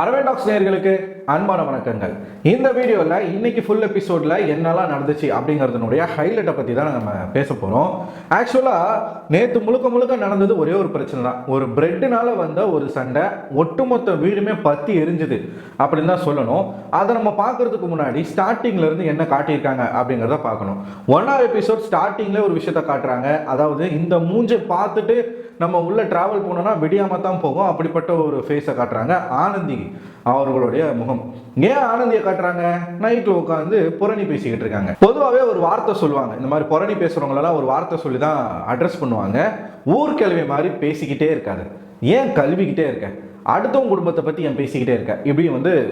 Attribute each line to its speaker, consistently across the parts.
Speaker 1: அரவேடாக்ஸ் நேயர்களுக்கு அன்பான வணக்கங்கள். இந்த வீடியோவில் இன்னைக்கு ஃபுல் எபிசோடில் என்னெல்லாம் நடந்துச்சு அப்படிங்கிறதுனுடைய ஹைலைட்டை பற்றி தான் நம்ம பேச போகிறோம். ஆக்சுவலாக நேற்று முழுக்க நடந்தது ஒரே ஒரு பிரச்சனை தான். ஒரு பிரெட்டுனால வந்த ஒரு சண்டை, ஒட்டுமொத்த வீடுமே பற்றி எரிஞ்சுது அப்படின்னு தான் சொல்லணும். அதை நம்ம பார்க்கறதுக்கு முன்னாடி ஸ்டார்டிங்லேருந்து என்ன காட்டியிருக்காங்க அப்படிங்கிறத பார்க்கணும். ஒன்றாவது எபிசோட் ஸ்டார்டிங்கில் ஒரு விஷயத்த காட்டுறாங்க. அதாவது இந்த மூஞ்சை பார்த்துட்டு நம்ம உள்ள டிராவல் போனோம்னா விடியாம தான் போகும், அப்படிப்பட்ட ஒரு ஃபேஸை காட்டுறாங்க. ஆனந்தி அவர்களுடைய முகம். ஏன் ஆனந்தியை காட்டுறாங்க? நைட்டில் உட்காந்து புரணி பேசிக்கிட்டு இருக்காங்க. பொதுவாகவே ஒரு வார்த்தை சொல்லுவாங்க, இந்த மாதிரி புரணி பேசுறவங்களெல்லாம் ஒரு வார்த்தை சொல்லி தான் அட்ரஸ் பண்ணுவாங்க. ஊர்கிழவி மாதிரி பேசிக்கிட்டே இருக்காது, ஏன் கல்விக்கிட்டே இருக்க, அடுத்தவங்க குடும்பத்தை பற்றி ஏன் பேசிக்கிட்டே இருக்க, இப்படி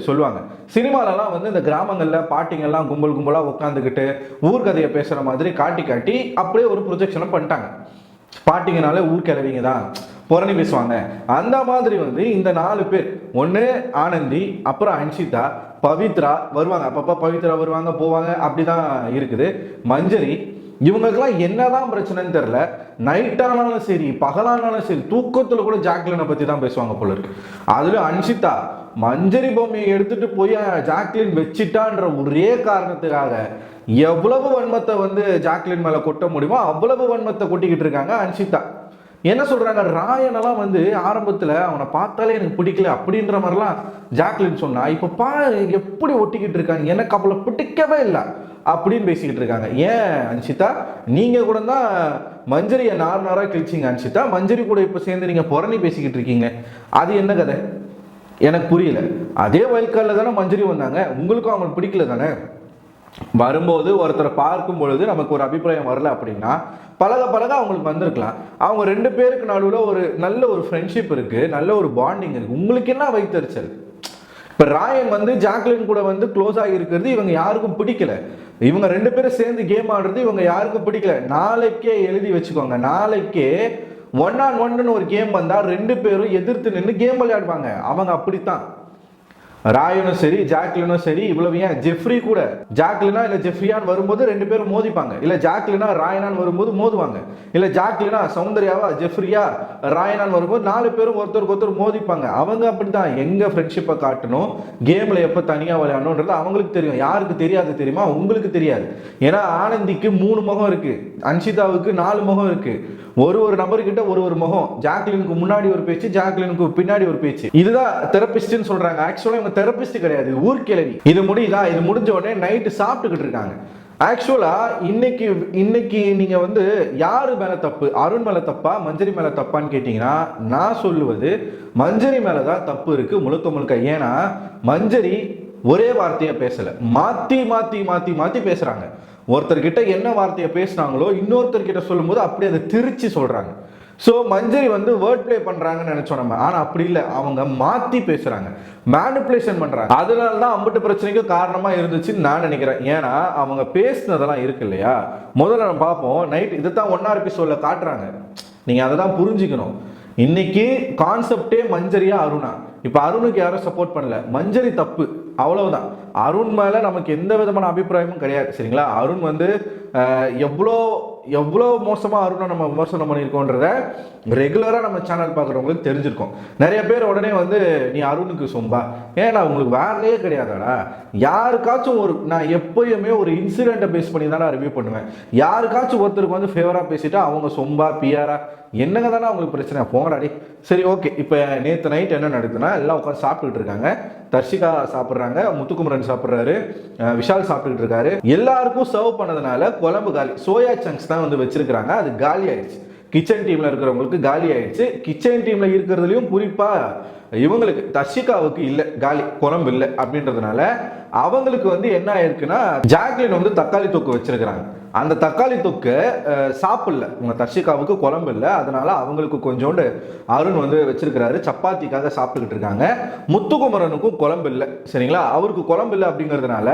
Speaker 1: சொல்லுவாங்க. சினிமாலெல்லாம் இந்த கிராமங்களில் பாட்டிங்கெல்லாம் கும்பலாக உட்காந்துக்கிட்டு ஊர்கதையை பேசுகிற மாதிரி காட்டி அப்படியே ஒரு ப்ரொஜெக்ஷனை பண்ணிட்டாங்க. பாட்டிங்கனாலே ஊர்கிழவிங்க தான் புரணி பேசுவாங்க. அந்த மாதிரி இந்த 4 பேர், ஒன்று ஆனந்தி, அப்புறம் அன்ஷிதா, பவித்ரா வருவாங்க. அப்பப்போ பவித்ரா வருவாங்க போவாங்க, அப்படிதான் இருக்குது. மஞ்சரி, இவங்களுக்கெல்லாம் என்னதான் பிரச்சனைன்னு தெரியல. நைட்டானாலும் சரி பகலானாலும் சரி தூக்கத்தில் கூட ஜாக்லினை பற்றி தான் பேசுவாங்க போல இருக்கு. அதுல அன்ஷிதா மஞ்சரி பொம்மையை எடுத்துட்டு போய் ஜாக்லின் வச்சிட்டான்ற ஒரே காரணத்துக்காக எவ்வளவு வன்மத்தை ஜாக்லின் மேல கொட்ட முடியுமோ அவ்வளவு வன்மத்தை கொட்டிக்கிட்டு இருக்காங்க அன்ஷிதா. என்ன சொல்றாங்க, ராயனெல்லாம் ஆரம்பத்தில் அவனை பார்த்தாலே எனக்கு பிடிக்கல அப்படின்ற மாதிரிலாம் ஜாக்லின் சொன்னா, இப்போ எப்படி ஒட்டிக்கிட்டு இருக்காங்க, எனக்கு அவ்வளோ பிடிக்கவே இல்லை அப்படின்னு பேசிக்கிட்டு இருக்காங்க. ஏன் அன்ஷிதா, நீங்க கூட தான் மஞ்சரியை நாராக கிழிச்சிங்க. அன்ஷிதா, மஞ்சரி கூட இப்போ சேர்ந்து நீங்க புரணி பேசிக்கிட்டு இருக்கீங்க, அது என்ன கதை எனக்கு புரியல. அதே வயல்காலில் தானே மஞ்சரி வந்தாங்க, உங்களுக்கும் அவங்களுக்கு பிடிக்கல தானே? வரும்போது ஒருத்தரை பார்க்கும் பொழுது நமக்கு ஒரு அபிப்பிராயம் வரல அப்படின்னா பழக அவங்களுக்கு வந்திருக்கலாம். அவங்க 2 பேருக்கு நடுவில் ஒரு நல்ல ஒரு ஃப்ரெண்ட்ஷிப் இருக்கு, நல்ல ஒரு பாண்டிங் இருக்கு. உங்களுக்கு என்ன வைத்தறிச்சல்? இப்போ ராயன் ஜாக்லின் கூட க்ளோஸ் ஆகி இருக்கிறது இவங்க யாருக்கும் பிடிக்கல. இவங்க 2 பேரும் சேர்ந்து கேம் ஆடுறது இவங்க யாருக்கும் பிடிக்கல. நாளைக்கே எழுதி வச்சுக்கோங்க, நாளைக்கே 1-on-1 ஒரு கேம் வந்தா 2 பேரும் எதிர்த்து நின்று கேம் விளையாடுவாங்க. அவங்க அப்படித்தான். ராயனும் சரி ஜாக்லினும் சரி. இவ்வளவு ஏன் ஜெஃப்ரி கூட ஜாக்லினா இல்ல ஜெஃப்ரியான் வரும்போது 2 பேரும் மோதிப்பாங்க, இல்ல ஜாக்லினா ராயனான் வரும்போது மோதுவாங்க, இல்ல ஜாக்லினா சௌந்தர்யாவா ஜெஃப்ரியா ராயனான் வரும்போது 4 பேரும் ஒருத்தருக்கு ஒருத்தர் மோதிப்பாங்க. அவங்க அப்படித்தான். எங்க ஃப்ரெண்ட்ஷிப்பை காட்டணும், கேம்ல எப்ப தனியா விளையாடணும்ன்றது அவங்களுக்கு தெரியும். யாருக்கு தெரியாது தெரியுமா? உங்களுக்கு தெரியாது. ஏன்னா ஆனந்திக்கு 3 முகம் இருக்கு, அன்ஷிதாவுக்கு 4 முகம் இருக்கு. ஒரு நபர்கிட்ட ஒரு முகம். ஜாக்லினுக்கு முன்னாடி ஒரு பேச்சு, ஜாக்லினுக்கு பின்னாடி ஒரு பேச்சு. இதுதான் தெரபிஸ்ட்னு சொல்றாங்க. ஆக்சுவலா இவங்க தெரபிஸ்ட் கிடையாது, ஊர்கிழவி. இது முடியுதா? இது முடிஞ்ச உடனே நைட்டு சாப்பிட்டுக்கிட்டு இருக்காங்க. ஆக்சுவலா இன்னைக்கு நீங்க யாரு மேல தப்பு, அருண் மேல தப்பா மஞ்சரி மேல தப்பான்னு கேட்டீங்கன்னா நான் சொல்லுவது மஞ்சரி மேலதான் தப்பு இருக்கு முழுக்க. ஏன்னா மஞ்சரி ஒரே வார்த்தையை பேசல, மாத்தி பேசுறாங்க. ஒருத்தர்கிட்ட என்ன வார்த்தையை பேசுறாங்களோ இன்னொருத்தர்கிட்ட சொல்லும் போது அப்படியே அதை திருச்சி சொல்றாங்க. ஸோ மஞ்சரி வேர்ட் பிளே பண்றாங்கன்னு நினைச்சோம் நம்ம, ஆனா அப்படி இல்லை, அவங்க மாத்தி பேசுறாங்க, மேனிப்புலேஷன் பண்றாங்க. அதனால தான் அம்பட்டு பிரச்சனைக்கும் காரணமா இருந்துச்சுன்னு நான் நினைக்கிறேன். ஏன்னா அவங்க பேசுனதெல்லாம் இருக்கு இல்லையா. முதல்ல நம்ம பார்ப்போம். நைட் இதுதான் 1 எபிசோட்ல காட்டுறாங்க, நீங்க அதை தான் புரிஞ்சுக்கணும். இன்னைக்கு கான்செப்டே மஞ்சரியா அருணா. இப்ப அருணுக்கு யாரும் சப்போர்ட் பண்ணல, மஞ்சரி தப்பு, அவ்வளவுதான். அருண் மேல நமக்கு எந்த விதமான அபிப்பிராயமும் கிடையாது, சரிங்களா? அருண் எவ்வளோ மோசமா அருணை நம்ம விமர்சனம் பண்ணியிருக்கோன்றத ரெகுலரா நம்ம சேனல் பார்க்குறவங்களுக்கு தெரிஞ்சிருக்கோம். நிறைய பேர் உடனே நீ அருணுக்கு சொம்பா, ஏன்னா உங்களுக்கு வேலையே கிடையாதாடா? யாருக்காச்சும் நான் எப்பயுமே ஒரு இன்சிடென்ட்டை பேஸ் பண்ணி தானே ரிவ்யூ பண்ணுவேன். யாருக்காச்சும் ஒருத்தருக்கு ஃபேவரா பேசிட்டா அவங்க சொம்பா பிஆரா என்னங்க தானே அவங்களுக்கு பிரச்சனை, போங்கடாடி. சரி, ஓகே. இப்போ நேற்று நைட் என்ன நடக்குதுன்னா எல்லாம் உட்காந்து சாப்பிட்டுட்டு இருக்காங்க. தர்ஷிகா சாப்பிட்றாங்க, முத்துக்குமரன் சாப்பிட்றாரு, விஷால் சாப்பிட்டுட்டு இருக்காரு. எல்லாருக்கும் சர்வ் பண்ணதுனால குழம்பு காலி. சோயா சங்க்ஸ் தான் வச்சிருக்காங்க, அது காலி ஆயிடுச்சு. கிச்சன் டீம்ல இருக்கிறவங்களுக்கு காலி ஆயிடுச்சு. கிச்சன் டீம்ல இருக்கிறதுலையும் குறிப்பா இவங்களுக்கு தர்ஷிகாவுக்கு இல்லை, காலி, குழம்பு இல்லை அப்படின்றதுனால அவங்களுக்கு என்ன ஆயிருக்குன்னா ஜாக்லின் தக்காளி தொக்கு வச்சிருக்கிறாங்க. அந்த தக்காளி தொக்கு சாப்பிடல உங்க தர்ஷிகாவுக்கு, குழம்பு இல்லை. அதனால அவங்களுக்கு கொஞ்சோண்டு அருண் வச்சிருக்கிறாரு, சப்பாத்திக்காக சாப்பிட்டுக்கிட்டு இருக்காங்க. முத்துக்குமரனுக்கும் குழம்பு இல்லை, சரிங்களா? அவருக்கு குழம்பு இல்லை அப்படிங்கிறதுனால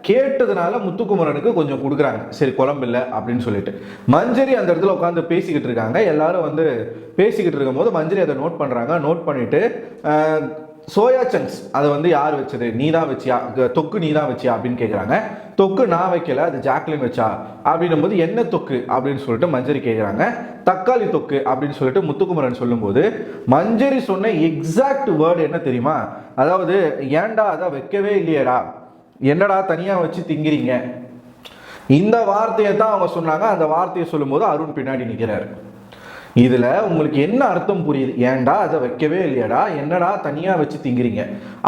Speaker 1: கேட்டதுனால முத்துக்குமரனுக்கு கொஞ்சம் கொடுக்குறாங்க, சரி குழம்பு இல்லை அப்படின்னு சொல்லிட்டு. மஞ்சரி அந்த இடத்துல உட்காந்து பேசிக்கிட்டு இருக்காங்க. எல்லாரும் பேசிக்கிட்டு இருக்கும் போது மஞ்சரி அதை நோட் பண்றாங்க. நோட் பண்ணிட்டு சோயா சங்க்ஸ் அதை வந்து யார் வச்சது, நீ தான் வச்சியா, தொக்கு நீ தான் வச்சியா அப்படின்னு கேட்குறாங்க. தொக்கு நான் வைக்கல, அது ஜாக்லின் வச்சா அப்படின்னும் போது என்ன தொக்கு அப்படின்னு சொல்லிட்டு மஞ்சரி கேட்குறாங்க. தக்காளி தொக்கு அப்படின்னு சொல்லிட்டு முத்துக்குமரன் சொல்லும்போது மஞ்சரி சொன்ன எக்ஸாக்ட் வேர்டு என்ன தெரியுமா? அதாவது ஏன்டா அதை வைக்கவே இல்லையடா, என்னடா தனியாக வச்சு திங்கிறீங்க, இந்த வார்த்தையை தான் அவங்க சொன்னாங்க. அந்த வார்த்தையை சொல்லும்போது அருண் பின்னாடி நிற்கிறாரு. இதில் உங்களுக்கு என்ன அர்த்தம் புரியுது? ஏன்டா அதை வைக்கவே இல்லையாடா, என்னடா தனியாக வச்சு திங்கிறீங்க.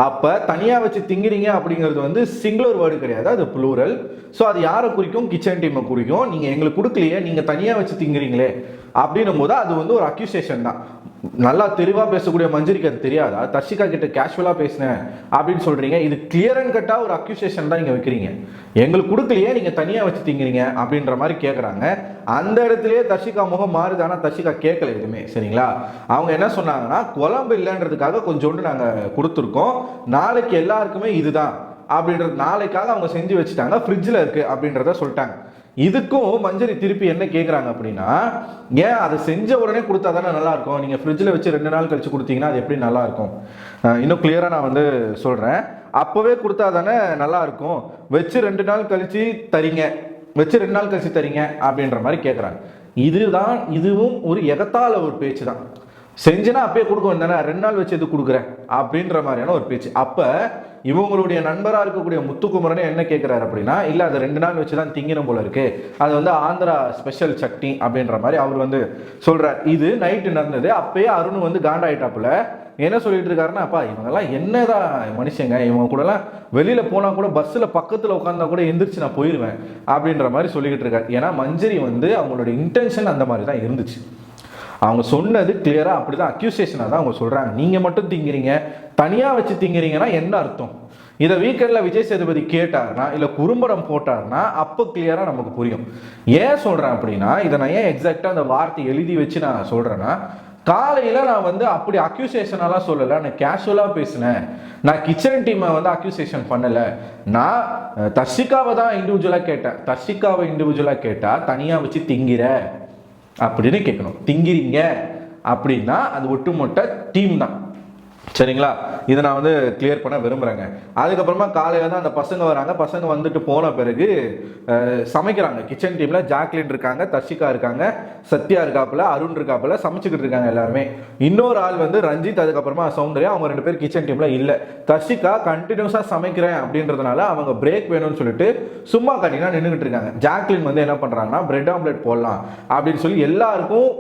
Speaker 1: அப்போ தனியாக வச்சு திங்கிறீங்க அப்படிங்கிறது வந்து சிங்குலர் வேர்டு கிடையாது, அது ப்ளூரல். ஸோ அது யாரை குறிக்கும்? கிச்சன் டீமை குறிக்கும். நீங்கள் எங்களுக்கு கொடுக்கலையே, நீங்கள் தனியாக வச்சு திங்கிறீங்களே அப்படின்னும் போது அது வந்து ஒரு அக்யூசேஷன் தான். நல்லா தெளிவாக பேசக்கூடிய மஞ்சரிக்கு அது தெரியாதா? தர்ஷிகா கிட்ட கேஷுவலாக பேசினேன் அப்படின்னு சொல்கிறீங்க. இது கிளியர் அண்ட் கட்டாக ஒரு அக்யூசேஷன் தான் நீங்கள் வைக்கிறீங்க. எங்களுக்கு கொடுக்கலையே, நீங்கள் தனியாக வச்சு திங்கிறீங்க அப்படின்ற மாதிரி கேட்குறாங்க. அந்த இடத்துலயே தர்ஷிகா முகம் மாறுது. ஆனால் தர்ஷிகா கேட்கல எதுவுமே, சரிங்களா? அவங்க என்ன சொன்னாங்கன்னா, குழம்பு இல்லைன்றதுக்காக கொஞ்சோண்டு நாங்கள் கொடுத்துருக்கோம், நாளைக்கு எல்லாருக்குமே இதுதான் அப்படின்றது, நாளைக்காக அவங்க செஞ்சு வச்சுட்டாங்க, ஃப்ரிட்ஜில் இருக்குது அப்படின்றத சொல்லிட்டாங்க. இதுக்கும் மஞ்சரி திருப்பி என்ன கேட்குறாங்க அப்படின்னா, ஏன் அதை செஞ்ச உடனே கொடுத்தா தானே நல்லாயிருக்கும், நீங்கள் ஃப்ரிட்ஜில் வச்சு 2 நாள் கழிச்சு கொடுத்தீங்கன்னா அது எப்படி நல்லாயிருக்கும்? இன்னும் கிளியராக நான் வந்து சொல்கிறேன். அப்போவே கொடுத்தா தானே நல்லாயிருக்கும், வச்சு 2 நாள் கழிச்சு தரீங்க, வச்சு 2 நாள் கழிச்சு தரீங்க அப்படின்ற மாதிரி கேட்குறாங்க. இதுவும் ஒரு எகத்தால ஒரு பேச்சு தான். செஞ்சுனா அப்பயே கொடுக்க வந்தானே, 2 நாள் வச்சு எது கொடுக்குறேன் அப்படின்ற மாதிரியான ஒரு பேச்சு. அப்போ இவங்களுடைய நண்பராக இருக்கக்கூடிய முத்துக்குமரனே என்ன கேட்குறாரு அப்படின்னா, இல்லை அதை 2 நாள் வச்சு தான் திங்கினம் போல இருக்கு, அது வந்து ஆந்திரா ஸ்பெஷல் சட்னி அப்படின்ற மாதிரி அவர் வந்து சொல்கிறார். இது நைட்டு நடந்தது. அப்பயே அருண் வந்து காண்டாயிட்டாப்புல என்ன சொல்லிட்டு இருக்காருன்னா, அப்பா இவங்கெல்லாம் என்னதான் மனுஷங்க, இவங்க கூடலாம் வெளியில் போனால் கூட பஸ்ஸில் பக்கத்தில் உட்காந்தா கூட எந்திரிச்சு நான் போயிடுவேன் அப்படின்ற மாதிரி சொல்லிக்கிட்டு இருக்காரு. ஏன்னா மஞ்சரி வந்து அவங்களுடைய இன்டென்ஷன் அந்த மாதிரி தான் இருந்துச்சு. அவங்க சொன்னது கிளியராக அப்படி தான், அக்யூசேஷனாக தான் அவங்க சொல்கிறாங்க. நீங்கள் மட்டும் திங்கிறீங்க, தனியாக வச்சு திங்கிறீங்கன்னா என்ன அர்த்தம்? இதை வீக்கெண்டில் விஜய் சேதுபதி கேட்டார்னா, இல்லை குறும்படம் போட்டார்னா அப்போ கிளியராக நமக்கு புரியும். ஏன் சொல்கிறேன் அப்படின்னா, இதை நான் ஏன் எக்ஸாக்டாக அந்த வார்த்தை எழுதி வச்சு நான் சொல்கிறேன்னா, காலையில் நான் வந்து அப்படி அக்யூசேஷனெல்லாம் சொல்லலை, நான் கேஷுவலாக பேசினேன். நான் கிச்சன் டீமை வந்து அக்யூசேஷன் பண்ணலை. நான் தர்ஷிகாவை தான் இண்டிவிஜுவலாக கேட்டேன். தர்ஷிகாவை இண்டிவிஜுவலாக கேட்டால் தனியாக வச்சு திங்கிற அப்படின்னு கேட்கணும். திங்கிறீங்க அப்படின்னா அது ஒட்டுமொத்த டீம் தான், சரிங்களா? இதை நான் வந்து கிளியர் பண்ண விரும்புகிறேங்க. அதுக்கப்புறமா காலையில் தான் அந்த பசங்க வராங்க. பசங்க வந்துட்டு போன பிறகு சமைக்கிறாங்க. கிச்சன் டீமில் ஜாக்லின் இருக்காங்க, தர்ஷிகா இருக்காங்க, சத்யா இருக்காப்புல, அருண் இருக்காப்புல, சமைச்சுக்கிட்டு இருக்காங்க எல்லாருமே. இன்னொரு ஆள் வந்து ரஞ்சித், அதுக்கப்புறமா சௌந்தர்யா, அவங்க 2 பேர் கிச்சன் டீமில் இல்லை. தர்ஷிகா கண்டினியூஸாக சமைக்கிறேன் அப்படின்றதுனால அவங்க பிரேக் வேணும்னு சொல்லிட்டு சும்மா கட்டினா நின்றுக்கிட்டு இருக்காங்க. ஜாக்லின் வந்து என்ன பண்ணுறாங்கன்னா, பிரெட் ஆம்லெட் போடலாம் அப்படின்னு சொல்லி எல்லாருக்கும்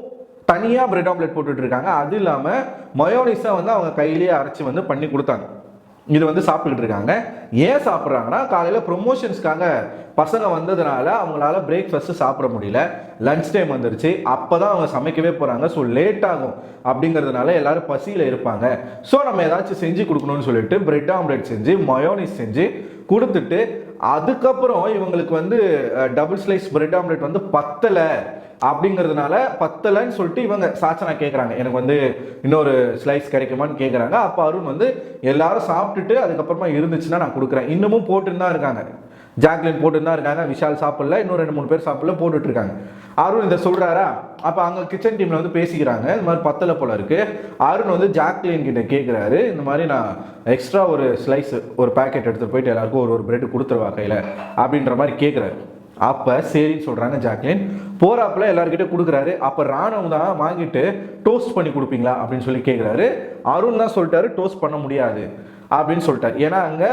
Speaker 1: தனியாக பிரெட் ஆம்லெட் போட்டுட்டு இருக்காங்க. அது இல்லாமல் மயோனிஸை வந்து அவங்க கையிலேயே அரைச்சி வந்து பண்ணி கொடுத்தாங்க. இது வந்து சாப்பிட்டுக்கிட்டு இருக்காங்க. ஏன் சாப்பிட்றாங்கன்னா, காலையில் ப்ரொமோஷன்ஸ்க்காக பசங்க வந்ததுனால அவங்களால பிரேக்ஃபாஸ்ட்டு சாப்பிட முடியல, லன்ச் டைம் வந்துருச்சு, அப்போ தான் அவங்க சமைக்கவே போகிறாங்க. ஸோ லேட் ஆகும் அப்படிங்கிறதுனால எல்லோரும் பசியில் இருப்பாங்க. ஸோ நம்ம ஏதாச்சும் செஞ்சு கொடுக்கணும்னு சொல்லிட்டு பிரெட் ஆம்லெட் செஞ்சு மயோனிஸ் செஞ்சு கொடுத்துட்டு, அதுக்கப்புறம் இவங்களுக்கு வந்து டபுள் ஸ்லைஸ் பிரெட் ஆம்லெட் வந்து பத்தலை அப்படிங்கிறதுனால, பத்தலைன்னு சொல்லிட்டு இவங்க சாச்சனா கேட்குறாங்க, எனக்கு வந்து இன்னொரு ஸ்லைஸ் கிடைக்குமான்னு கேட்குறாங்க. அப்போ அருண் வந்து எல்லாரும் சாப்பிட்டுட்டு அதுக்கப்புறமா இருந்துச்சுன்னா நான் கொடுக்குறேன், இன்னமும் போட்டுன்னு தான் இருக்காங்க. ஜாக்லின் போட்டுன்னு தான் இருக்காங்க, விஷால் சாப்பிடல, இன்னும் 2-3 பேர் சாப்பிடல, போட்டுட்டு இருக்காங்க. அருண் இதை சொல்கிறாரா? அப்போ அங்கே கிச்சன் டீமில் வந்து பேசிக்கிறாங்க, இந்த மாதிரி பத்தலை போல இருக்கு. அருண் வந்து ஜாக்லின் கிட்ட கேட்குறாரு, இந்த மாதிரி நான் எக்ஸ்ட்ரா ஒரு ஸ்லைஸ் ஒரு பேக்கெட் எடுத்துகிட்டு போயிட்டு எல்லாருக்கும் ஒரு பிரெட் கொடுத்துருவா கையில் அப்படின்ற மாதிரி கேட்குறாரு. அப்போ சரின்னு சொல்கிறாங்க ஜாக்லின். போகிறாப்புல எல்லாருக்கிட்ட கொடுக்குறாரு. அப்போ ராணுவ தான் வாங்கிட்டு டோஸ்ட் பண்ணி கொடுப்பீங்களா அப்படின்னு சொல்லி கேட்குறாரு. அருண் தான் சொல்லிட்டாரு, டோஸ்ட் பண்ண முடியாது அப்படின்னு சொல்லிட்டார். ஏன்னா அங்கே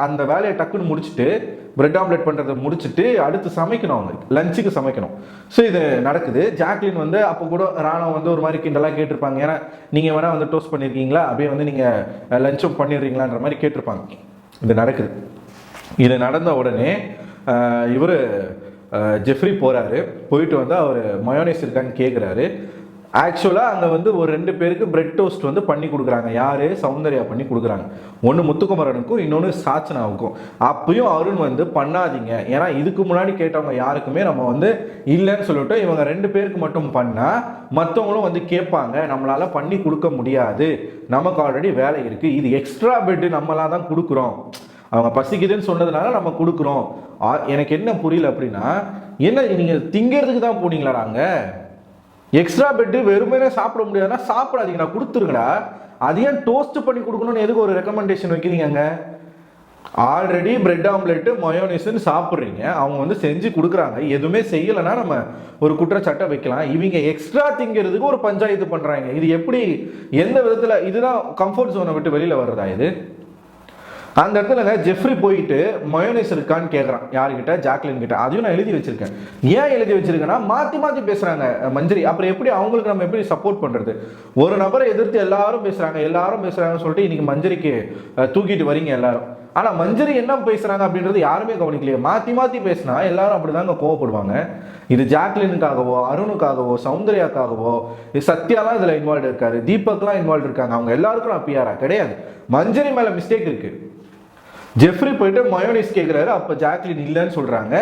Speaker 1: அந்த வேலையை டக்குன்னு முடிச்சுட்டு பிரெட் ஆம்லெட் பண்ணுறதை முடிச்சுட்டு அடுத்து சமைக்கணும், அவங்களுக்கு லஞ்சுக்கு சமைக்கணும். ஸோ இது நடக்குது. ஜாக்லின் வந்து அப்போ கூட ராணுவ வந்து ஒரு மாதிரி கிண்டலாக கேட்டிருப்பாங்க, ஏன்னா நீங்கள் வேணால் வந்து டோஸ்ட் பண்ணியிருக்கீங்களா, அப்படியே வந்து நீங்கள் லஞ்சும் பண்ணிடுறீங்களான்ற மாதிரி கேட்டிருப்பாங்க. இது நடக்குது. இது நடந்த உடனே இவர் ஜெஃப்ரி போகிறாரு. போயிட்டு வந்து அவர் மயோனைஸ் இருக்கான்னு கேட்குறாரு. ஆக்சுவலாக அங்கே வந்து ஒரு 2 பேருக்கு பிரெட் டோஸ்ட் வந்து பண்ணி கொடுக்குறாங்க. யார்? சௌந்தர்யா பண்ணி கொடுக்குறாங்க. ஒன்று முத்துக்குமரனுக்கும், இன்னொன்று சாச்சனாவுக்கும். அப்பயும் அருண் வந்து பண்ணாதீங்க, ஏன்னா இதுக்கு முன்னாடி கேட்டவங்க யாருக்குமே நம்ம வந்து இல்லைன்னு சொல்லிட்டு இவங்க 2 பேருக்கு மட்டும் பண்ணால் மற்றவங்களும் வந்து கேட்பாங்க, நம்மளால் பண்ணி கொடுக்க முடியாது, நமக்கு ஆல்ரெடி வேலை இருக்குது, இது எக்ஸ்ட்ரா பெட்டு நம்மளாக தான் கொடுக்குறோம், அவங்க பசிக்குதுன்னு சொன்னதுனால நம்ம கொடுக்குறோம். எனக்கு என்ன புரியல அப்படின்னா, என்ன நீங்கள் திங்கிறதுக்கு தான் போனீங்களா? நாங்கள் எக்ஸ்ட்ரா பெட்டு வெறுமனே சாப்பிட முடியாதுன்னா சாப்பிடாதீங்க, நான் கொடுத்துருங்கடா. அது ஏன் டோஸ்ட் பண்ணி கொடுக்கணும்னு எதுக்கு ஒரு ரெக்கமெண்டேஷன் வைக்கிறீங்க? ஆல்ரெடி பிரெட் ஆம்லெட்டு மயோனைஸ்ன்னு சாப்பிட்றீங்க, அவங்க வந்து செஞ்சு கொடுக்குறாங்க, எதுவுமே செய்யலைன்னா நம்ம ஒரு குற்றச்சாட்டை வைக்கலாம். இவங்க எக்ஸ்ட்ரா திங்கிறதுக்கு ஒரு பஞ்சாயத்து பண்ணுறாங்க. இது எப்படி, எந்த விதத்தில்? இதுதான் கம்ஃபர்ட் ஜோனை விட்டு வெளியில் வர்றதா இது? அந்த இடத்துலங்க ஜெஃப்ரி போயிட்டு மயோனைஸ் இருக்கான்னு கேட்குறான். யாருக்கிட்ட? ஜாக்லின் கிட்ட. அதையும் நான் எழுதி வச்சிருக்கேன். ஏன் எழுதி வச்சிருக்கேன்னா, மாற்றி மாற்றி பேசுகிறாங்க மஞ்சரி. அப்புறம் எப்படி அவங்களுக்கு நம்ம எப்படி சப்போர்ட் பண்ணுறது? ஒரு நபரை எதிர்த்து எல்லாரும் பேசுகிறாங்கன்னு சொல்லிட்டு இன்னைக்கு மஞ்சரிக்கு தூக்கிட்டு வரீங்க எல்லாரும். ஆனால் மஞ்சரி என்ன பேசுகிறாங்க அப்படின்றது யாருமே கவனிக்கலையே. மாற்றி மாற்றி பேசினா எல்லாரும் அப்படி தாங்க கோவப்படுவாங்க. இது ஜாக்லினுக்காகவோ, அருணுக்காகவோ, சௌந்தர்யாக்காகவோ, சத்யாலாம் இதில் இன்வால்வ் இருக்காரு, தீபக்லாம் இன்வால்வ் இருக்காங்க. அவங்க எல்லாருக்கும் நான் பிஆரா கிடையாது. மஞ்சரி மேலே மிஸ்டேக் இருக்குது. ஜெஃப்ரி போயிட்டு மயோனைஸ் கேட்குறாரு, அப்போ ஜாக்லின் இல்லைன்னு சொல்கிறாங்க.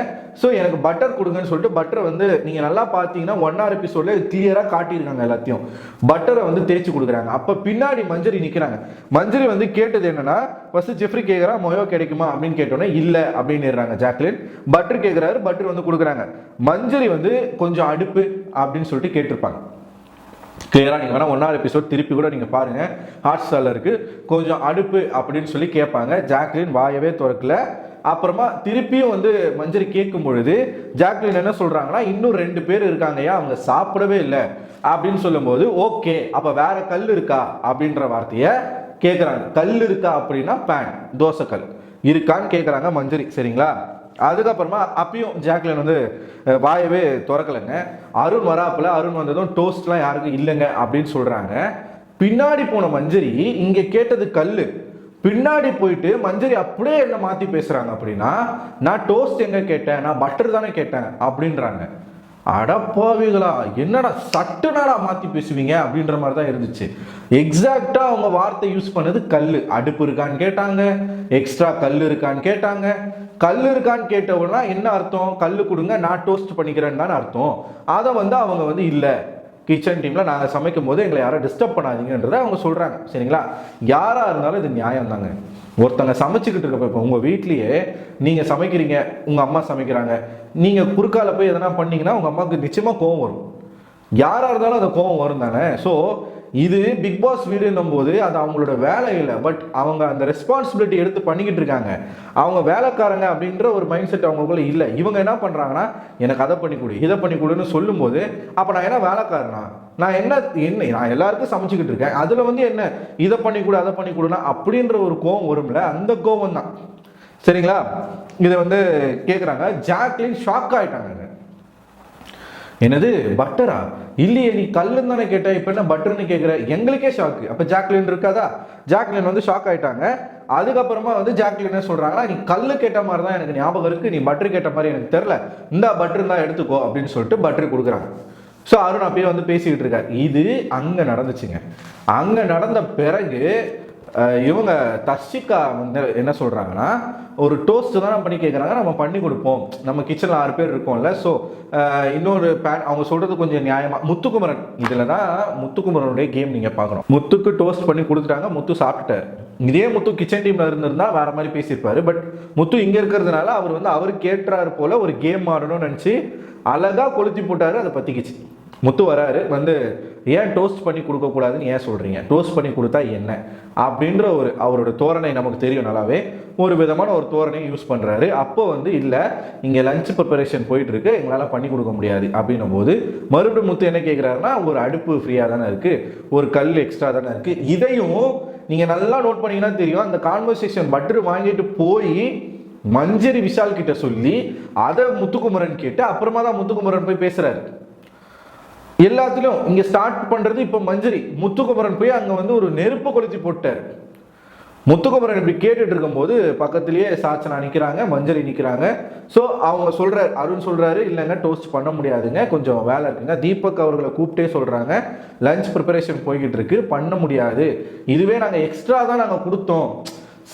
Speaker 1: ஸோ எனக்கு பட்டர் கொடுங்கன்னு சொல்லிட்டு பட்டரை வந்து நீங்கள் நல்லா பார்த்தீங்கன்னா 1 hour எபிசோடில் கிளியராக காட்டியிருக்காங்க எல்லாத்தையும். பட்டரை வந்து தேய்ச்சி கொடுக்குறாங்க. அப்போ பின்னாடி மஞ்சரி நிற்கிறாங்க. மஞ்சரி வந்து கேட்டது என்னன்னா, ஃபஸ்ட்டு ஜெஃப்ரி கேட்குறான் மொயோ கிடைக்குமா அப்படின்னு கேட்டோன்னே இல்லை அப்படின்னுறாங்க ஜாக்லின். பட்டர் கேட்குறாரு, பட்டர் வந்து கொடுக்குறாங்க. மஞ்சரி வந்து கொஞ்சம் அடுப்பு அப்படின்னு சொல்லிட்டு கேட்டிருப்பாங்க. கிளியராக நீங்கள் வேணால் 1 hour எபிசோட் திருப்பி கூட நீங்கள் பாருங்கள், ஹாட்ஸ்டாரில் இருக்குது. கொஞ்சம் அடுப்பு அப்படின்னு சொல்லி கேட்பாங்க. ஜாக்லின் வாயவே திறக்கல. அப்புறமா திருப்பியும் வந்து மஞ்சரி கேட்கும் பொழுது ஜாக்லின் என்ன சொல்கிறாங்கன்னா, இன்னும் 2 பேர் இருக்காங்கயா, அவங்க சாப்பிடவே இல்லை அப்படின்னு சொல்லும்போது, ஓகே அப்போ வேற கல் இருக்கா அப்படின்ற வார்த்தையை கேட்குறாங்க. கல் இருக்கா அப்படின்னா பேன், தோசைக்கல் இருக்கான்னு கேட்குறாங்க மஞ்சரி. சரிங்களா? அதுக்கப்புறமா அப்பயும் ஜாக்லின் வந்து வாயவே திறக்கலைங்க. அருண் வராப்பில், அருண் வந்ததும் டோஸ்ட்லாம் யாருக்கும் இல்லைங்க அப்படின்னு சொல்கிறாங்க. பின்னாடி போன மஞ்சரி இங்கே கேட்டது கல். பின்னாடி போயிட்டு மஞ்சரி அப்படியே என்ன மாற்றி பேசுகிறாங்க அப்படின்னா, நான் டோஸ்ட் எங்கே கேட்டேன், நான் பட்டர் தானே கேட்டேன் அப்படின்றாங்க. அடப்பாவிகளா, என்னடா சட்டுனாடா மாற்றி பேசுவீங்க அப்படின்ற மாதிரி தான் இருந்துச்சு. எக்ஸாக்டாக அவங்க வார்த்தை யூஸ் பண்ணது கல். அடுப்பு இருக்கான்னு கேட்டாங்க, எக்ஸ்ட்ரா கல் இருக்கான்னு கேட்டாங்க. கல் இருக்கான்னு கேட்டவுடனா என்ன அர்த்தம்? கல் கொடுங்க நான் டோஸ்ட் பண்ணிக்கிறேன்னு தானே அர்த்தம். அதை வந்து அவங்க வந்து இல்லை, கிச்சன் டீமில் நாங்கள் சமைக்கும் போது எங்களை யாரும் டிஸ்டர்ப் பண்ணாதீங்கன்றதை அவங்க சொல்கிறாங்க. சரிங்களா? யாராக இருந்தாலும் இது நியாயம் தாங்க. ஒருத்தங்க சமைச்சிக்கிட்டு இருக்கப்ப, இப்போ உங்கள் வீட்லேயே நீங்கள் சமைக்கிறீங்க, உங்கள் அம்மா சமைக்கிறாங்க, நீங்கள் குறுக்கால போய் எதனா பண்ணிங்கன்னா உங்கள் அம்மாவுக்கு நிச்சயமாக கோவம் வரும். யாராக இருந்தாலும் அந்த கோவம் வரும் தானே. ஸோ இது பிக் பாஸ் வீடுன்னும் போது அது அவங்களோட வேலை இல்லை, பட் அவங்க அந்த ரெஸ்பான்சிபிலிட்டி எடுத்து பண்ணிக்கிட்டு இருக்காங்க. அவங்க வேலைக்காரங்க அப்படின்ற ஒரு மைண்ட் செட் அவங்களுக்குள்ள இல்லை. இவங்க என்ன பண்ணுறாங்கன்னா, எனக்கு அதை பண்ணி கொடு, இதை பண்ணி கொடுன்னு சொல்லும்போது, அப்போ நான் என்ன வேலைக்காரனா? நான் என்ன நான் எல்லாருக்கும் சமைச்சிக்கிட்டு இருக்கேன், அதில் வந்து என்ன இதை பண்ணி கொடு, அதை பண்ணி கொடுனா அப்படின்ற ஒரு கோவம் வரும்ல, அந்த கோவம் தான். சரிங்களா? இதை வந்து கேட்குறாங்க. ஜாக்லின் ஷாக் ஆகிட்டாங்க. என்னது பட்டரா? இல்லையே, நீ கல்லுன்னு தானே கேட்ட, இப்போ என்ன பட்டர்னு கேட்குற? எங்களுக்கே ஷாக்கு. அப்போ ஜாக்லின் இருக்காதா? ஜாக்லின் வந்து ஷாக் ஆகிட்டாங்க. அதுக்கப்புறமா வந்து ஜாக்லின் என்ன சொல்கிறாங்கன்னா, நீ கல் கேட்ட மாதிரி தான் எனக்கு ஞாபகம் இருக்குது, நீ பட்டர் கேட்ட மாதிரி எனக்கு தெரில, இந்த பட்டர் தான் எடுத்துக்கோ அப்படின்னு சொல்லிட்டு பட்டர் கொடுக்குறாங்க. ஸோ அருண் அப்பயே வந்து பேசிக்கிட்டு இருக்காரு. இது அங்கே நடந்துச்சுங்க. அங்கே நடந்த பிறகு இவங்க தர்ஷிகா வந்து என்ன சொல்கிறாங்கன்னா, ஒரு டோஸ்ட்டு தான் பண்ணி கேட்குறாங்க, நம்ம பண்ணி கொடுப்போம், நம்ம கிச்சனில் 6 பேர் இருக்கோம்ல. ஸோ இன்னொரு அவங்க சொல்கிறது கொஞ்சம் நியாயமாக. முத்துக்குமரன், இதில் தான் முத்துக்குமரனுடைய கேம் நீங்கள் பார்க்கணும். முத்துக்கு டோஸ்ட் பண்ணி கொடுத்துட்டாங்க, முத்து சாப்பிட்டுட்டார். இதே முத்து கிச்சன் டீமில் இருந்திருந்தால் வேறு மாதிரி பேசியிருப்பாரு. பட் முத்து இங்கே இருக்கிறதுனால அவர் வந்து அவர் கேட்டுறாரு போல் ஒரு கேம் ஆடணும்னு நினச்சி அழகாக கொளுத்தி போட்டார். அதை பற்றிக்கிச்சு. முத்து வராரு, வந்து ஏன் டோஸ்ட் பண்ணி கொடுக்கக்கூடாதுன்னு ஏன் சொல்கிறீங்க, டோஸ்ட் பண்ணி கொடுத்தா என்ன அப்படின்ற ஒரு அவரோட தோரணை நமக்கு தெரியும் நல்லாவே. ஒரு விதமான ஒரு தோரணை யூஸ் பண்ணுறாரு. அப்போ வந்து இல்லை, இங்கே லஞ்ச் ப்ரிப்பரேஷன் போயிட்டுருக்கு, எங்களால் பண்ணி கொடுக்க முடியாது அப்படின்னும் போது மறுபடியும் முத்து என்ன கேட்குறாருன்னா, ஒரு அடுப்பு ஃப்ரீயாக தானே இருக்குது, ஒரு கல் எக்ஸ்ட்ரா தானே இருக்குது. இதையும் நீங்கள் நல்லா நோட் பண்ணிங்கன்னா தெரியும். அந்த கான்வர்சேஷன் பட்டர் வாங்கிட்டு போய் மஞ்சரி விஷால் கிட்ட சொல்லி அதை முத்துக்குமரன் கேட்டு அப்புறமா தான் முத்துக்குமரன் போய் பேசுகிறாரு. எல்லாத்திலும் இங்கே ஸ்டார்ட் பண்ணுறது இப்போ மஞ்சரி. முத்துக்குமரன் போய் அங்கே வந்து ஒரு நெருப்பு கொளுத்தி போட்டார். முத்துக்குமரன் இப்படி கேட்டுட்டு இருக்கும்போது பக்கத்துலேயே சாச்சனா நிற்கிறாங்க, மஞ்சரி நிற்கிறாங்க. ஸோ அவங்க சொல்கிறார், அருண் சொல்கிறாரு, இல்லைங்க டோஸ்ட் பண்ண முடியாதுங்க, கொஞ்சம் வேலை இருக்குங்க. தீபக் அவர்களை கூப்பிட்டே சொல்கிறாங்க, லஞ்ச் ப்ரிப்பரேஷன் போய்கிட்டு இருக்கு, பண்ண முடியாது, இதுவே நாங்கள் எக்ஸ்ட்ரா தான் நாங்கள் கொடுத்தோம்,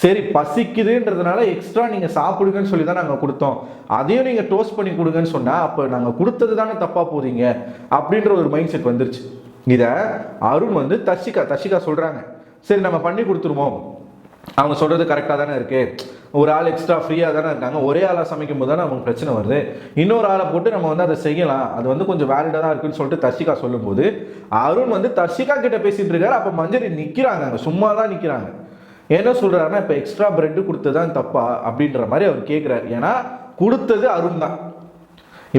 Speaker 1: சரி பசிக்குதுன்றதுனால எக்ஸ்ட்ரா நீங்கள் சாப்பிடுங்கன்னு சொல்லி தான் நாங்கள் கொடுத்தோம், அதையும் நீங்கள் டோஸ்ட் பண்ணி கொடுங்கன்னு சொன்னால் அப்போ நாங்கள் கொடுத்தது தானே தப்பாக போதீங்க அப்படின்ற ஒரு மைண்ட் செட் வந்துருச்சு. இதை அருண் வந்து தர்ஷிகா சொல்கிறாங்க, சரி நம்ம பண்ணி கொடுத்துருவோம், அவங்க சொல்கிறது கரெக்டாக தானே இருக்குது, ஒரு ஆள் எக்ஸ்ட்ரா ஃப்ரீயாக தானே இருக்காங்க, ஒரே ஆளாக சமைக்கும் போது தானே நமக்கு பிரச்சனை வருது, இன்னொரு ஆளை போட்டு நம்ம வந்து அதை செய்யலாம், அது வந்து கொஞ்சம் வேலிடாக தான் இருக்குன்னு சொல்லிட்டு தர்ஷிகா சொல்லும்போது அருண் வந்து தர்ஷிகா கிட்ட பேசிட்டு இருக்காரு. அப்போ மஞ்சரி நிற்கிறாங்க, அங்கே சும்மா தான் நிற்கிறாங்க. என்ன சொல்கிறாருன்னா, இப்போ எக்ஸ்ட்ரா பிரெட்டு கொடுத்ததான் தப்பா அப்படின்ற மாதிரி அவர் கேட்குறாரு. ஏன்னா கொடுத்தது அருண் தான்.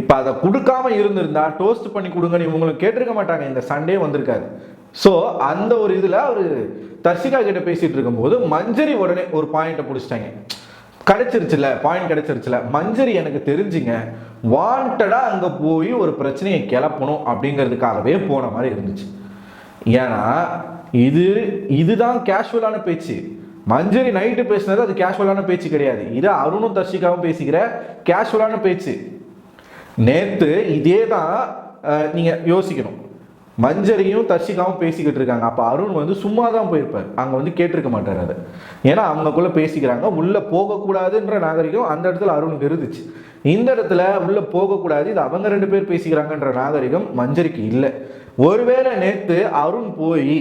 Speaker 1: இப்போ அதை கொடுக்காம இருந்திருந்தா டோஸ்ட் பண்ணி கொடுங்கன்னு இவங்களுக்கு கேட்டிருக்க மாட்டாங்க, இந்த சண்டே வந்திருக்காரு. ஸோ அந்த ஒரு இதில் அவர் தர்ஷிகா கிட்ட பேசிட்டு இருக்கும்போது மஞ்சரி உடனே ஒரு பாயிண்ட்டை பிடிச்சிட்டாங்க. கிடைச்சிருச்சுல, பாயிண்ட் கிடைச்சிருச்சுல. மஞ்சரி எனக்கு தெரிஞ்சுங்க வாண்டடாக அங்கே போய் ஒரு பிரச்சனையை கிளப்பணும் அப்படிங்கிறதுக்காகவே போன மாதிரி இருந்துச்சு. ஏன்னா இதுதான் கேஷுவலான பேச்சு. மஞ்சரி நைட்டு பேசினது அது கேஷுவலான பேச்சு கிடையாது. இது அருணும் தர்ஷிகாவும் பேசிக்கிற கேஷுவலான பேச்சு. நேற்று இதே தான் நீங்கள் யோசிக்கணும். மஞ்சரியும் தர்ஷிகாவும் பேசிக்கிட்டு இருக்காங்க. அப்போ அருண் வந்து சும்மா தான் போயிருப்பார், அங்கே வந்து கேட்டிருக்க மாட்டார் அதை. ஏன்னா அவங்களுக்குள்ளே பேசிக்கிறாங்க. உள்ளே போகக்கூடாதுன்ற நாகரிகம் அந்த இடத்துல அருணுக்கு இருந்துச்சு. இந்த இடத்துல உள்ளே போகக்கூடாது, இது அவங்க 2 பேர் பேசிக்கிறாங்கன்ற நாகரிகம் மஞ்சரிக்கு இல்லை. ஒருவேளை நேற்று அருண் போய்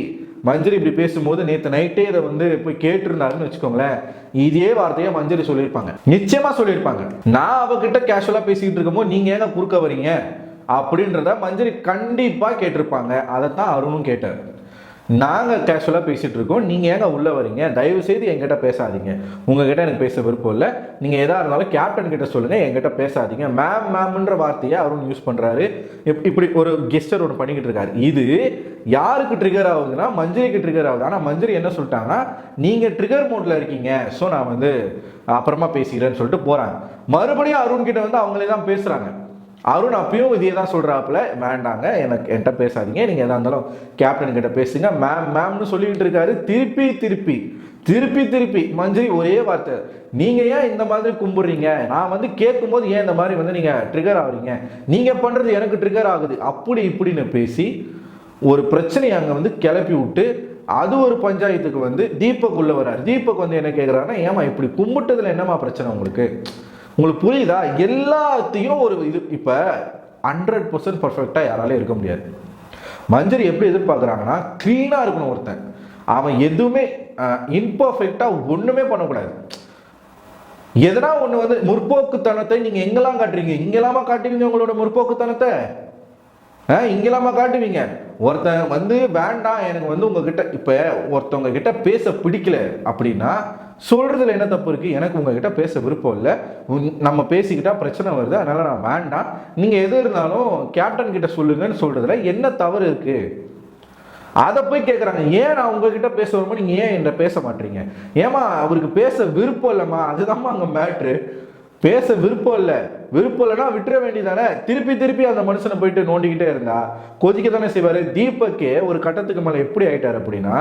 Speaker 1: மஞ்சரி இப்படி பேசும்போது நேற்று நைட்டே இதை வந்து போய் கேட்டிருந்தாருன்னு வச்சுக்கோங்களேன், இதே வார்த்தையை மஞ்சரி சொல்லியிருப்பாங்க, நிச்சயமா சொல்லியிருப்பாங்க. நான் அவகிட்ட கேஷுவலாக பேசிக்கிட்டு இருக்கும்போது நீங்க ஏங்க குறுக்க வரீங்க அப்படின்றத மஞ்சரி கண்டிப்பா கேட்டிருப்பாங்க. அதைத்தான் அருணும் கேட்டார். நாங்கள் கேஷுவலாக பேசிகிட்டு இருக்கோம், நீங்கள் ஏங்க உள்ளே வரீங்க, தயவு செய்து என்கிட்ட பேசாதீங்க, உங்ககிட்ட எனக்கு பேச விருப்பம் இல்லை, நீங்கள் எதாக இருந்தாலும் கேப்டன் கிட்ட சொல்லுங்கள், என்கிட்ட பேசாதீங்க. மேம்ன்ற வார்த்தையை அருண் யூஸ் பண்ணுறாரு. இப்படி ஒரு கெஸ்டர் ஒன்று பண்ணிக்கிட்டு இருக்காரு. இது யாருக்கு ட்ரிகர் ஆகுதுன்னா மஞ்சரிக்கு ட்ரிகர் ஆகுது. ஆனால் மஞ்சரி என்ன சொல்லிட்டாங்கன்னா, நீங்கள் ட்ரிகர் மோட்டில் இருக்கீங்க, ஸோ நான் வந்து அப்புறமா பேசிக்கிறேன்னு சொல்லிட்டு போகிறாங்க. மறுபடியும் அருண் கிட்ட வந்து அவங்களே தான் பேசுகிறாங்க. அருண் அப்பயும் இதே தான் சொல்கிறாப்புல, வேண்டாங்க என்கிட்ட பேசாதீங்க, நீங்கள் எதாக இருந்தாலும் கேப்டன் கிட்ட பேசுங்க மேம்னு சொல்லிக்கிட்டு இருக்காரு. திருப்பி மஞ்சரி ஒரே வார்த்தை, நீங்கள் ஏன் இந்த மாதிரி கும்பிடுறீங்க, நான் வந்து கேட்கும்போது ஏன் இந்த மாதிரி வந்து நீங்கள் ட்ரிகர் ஆகுறீங்க, நீங்கள் பண்ணுறது எனக்கு ட்ரிகர் ஆகுது, அப்படி இப்படின்னு பேசி ஒரு பிரச்சனையை அங்கே வந்து கிளப்பி விட்டு அது ஒரு பஞ்சாயத்துக்கு வந்து தீபக் உள்ள வர்றாரு. தீபக் வந்து என்ன கேட்குறாருன்னா, ஏமா இப்படி கும்பிட்டதுல என்னமா பிரச்சனை உங்களுக்கு புரியுதா? எல்லாத்தையும் ஒரு இது இப்போ 100% பர்ஃபெக்டாக யாராலையும் இருக்க முடியாது. மஞ்சரி எப்படி எதிர்பார்க்குறாங்கன்னா, க்ளீனாக இருக்கணும் ஒருத்தன், அவன் எதுவுமே இம்பர்ஃபெக்டாக ஒன்றுமே பண்ணக்கூடாது. எதனா ஒன்று வந்து முற்போக்குத்தனத்தை நீங்கள் எங்கெல்லாம் காட்டுறீங்க, இங்கெல்லாமா காட்டுவீங்க உங்களோட முற்போக்குத்தனத்தை, இங்கெல்லாமா காட்டுவீங்க. ஒருத்தன் வந்து வேண்டாம் எனக்கு வந்து உங்ககிட்ட இப்போ ஒருத்தவங்க கிட்ட பேச பிடிக்கல அப்படின்னா சொல்றதுல என்ன தப்பு இருக்கு? எனக்கு உங்ககிட்ட பேச விருப்பம் இல்லை, நம்ம பேசிக்கிட்டா பிரச்சனை வருது, அதனால நான் வேண்டாம், நீங்க எது இருந்தாலும் கேப்டன் கிட்ட சொல்லுங்கன்னு சொல்றதுல என்ன தவறு இருக்கு? அதை போய் கேட்குறாங்க. ஏன் நான் உங்ககிட்ட பேச வரும்போது நீங்க ஏன் என்கிட்ட பேச மாட்டீங்க? ஏமா அவருக்கு பேச விருப்பம் இல்லைம்மா, அதுதான்மா அங்கே மேட்ரு. பேச விருப்பம் இல்லைன்னா விட்டுற வேண்டியதானே. திருப்பி அந்த மனுஷனை போயிட்டு நோண்டிக்கிட்டே இருந்தா கொதிக்க தானே செய்வாரு. தீபக்கே ஒரு கட்டத்துக்கு மேலே எப்படி ஆயிட்டாரு அப்படின்னா,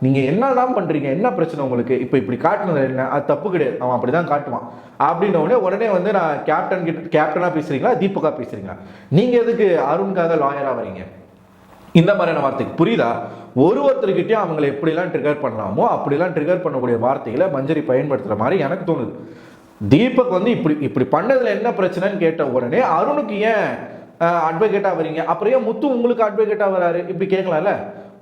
Speaker 1: நீங்க என்னதான் பண்றீங்க, என்ன பிரச்சனை உங்களுக்கு, இப்போ இப்படி காட்டுனது என்ன, அது தப்பு கிடையாது, அவன் அப்படிதான் காட்டுவான் அப்படின்ன உடனே வந்து நான் கேப்டனா பேசுறீங்களா தீபக்கா பேசுறீங்களா, நீங்க எதுக்கு அருணுக்காக லாயரா வரீங்க? இந்த மாதிரியான வார்த்தைக்கு புரியுதா? ஒருத்தருக்கிட்டையும் அவங்களை எப்படிலாம் ட்ரிகர் பண்ணலாமோ அப்படிலாம் ட்ரிகர் பண்ணக்கூடிய வார்த்தைகளை மஞ்சரி பயன்படுத்துற மாதிரி எனக்கு தோணுது. தீபக் வந்து இப்படி பண்ணதுல என்ன பிரச்சனைன்னு கேட்ட உடனே அருணுக்கு ஏன் அட்வொகேட்டா வரீங்க, அப்புறம் ஏன் முத்து உங்களுக்கு அட்வொகேட்டா வராரு இப்படி கேட்கலாம்ல.